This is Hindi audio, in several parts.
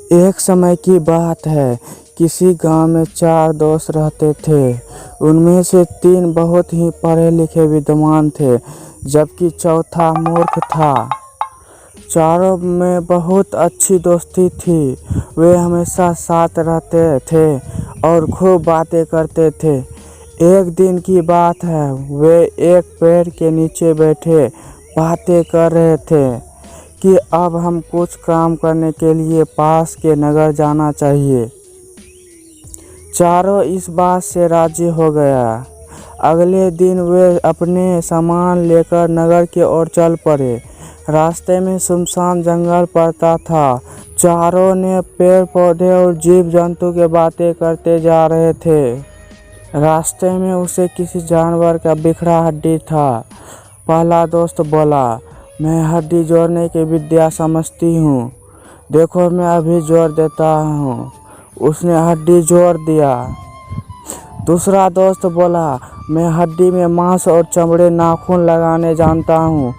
एक समय की बात है, किसी गांव में 4 दोस्त रहते थे। उनमें से 3 बहुत ही पढ़े लिखे विद्वान थे, जबकि चौथा मूर्ख था। चारों में बहुत अच्छी दोस्ती थी। वे हमेशा साथ रहते थे और खूब बातें करते थे। एक दिन की बात है, वे एक पेड़ के नीचे बैठे बातें कर रहे थे कि अब हम कुछ काम करने के लिए पास के नगर जाना चाहिए। चारों इस बात से राजी हो गया। अगले दिन वे अपने सामान लेकर नगर की ओर चल पड़े। रास्ते में सुनसान जंगल पड़ता था। चारों ने पेड़ पौधे और जीव जंतु की बातें करते जा रहे थे। रास्ते में उसे किसी जानवर का बिखरा हड्डी था। पहला दोस्त बोला, मैं हड्डी जोड़ने की विद्या समझती हूँ, देखो मैं अभी जोड़ देता हूँ। उसने हड्डी जोड़ दिया। दूसरा दोस्त बोला, मैं हड्डी में मांस और चमड़े नाखून लगाने जानता हूँ।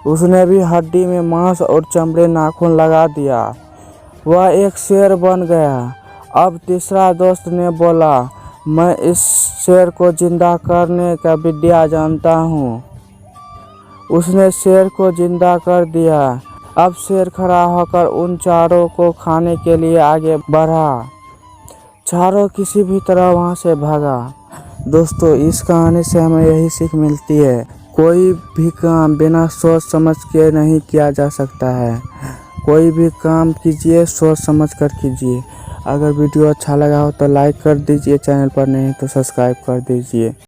उसने भी हड्डी में मांस और चमड़े नाखून लगा दिया। वह एक शेर बन गया। अब तीसरा दोस्त ने बोला, मैं इस शेर को जिंदा करने का विद्या जानता हूँ। उसने शेर को जिंदा कर दिया। अब शेर खड़ा होकर उन चारों को खाने के लिए आगे बढ़ा। चारों किसी भी तरह वहां से भागा। दोस्तों, इस कहानी से हमें यही सीख मिलती है, कोई भी काम बिना सोच समझ के नहीं किया जा सकता है। कोई भी काम कीजिए सोच समझ कर कीजिए। अगर वीडियो अच्छा लगा हो तो लाइक कर दीजिए, चैनल पर नहीं तो सब्सक्राइब कर दीजिए।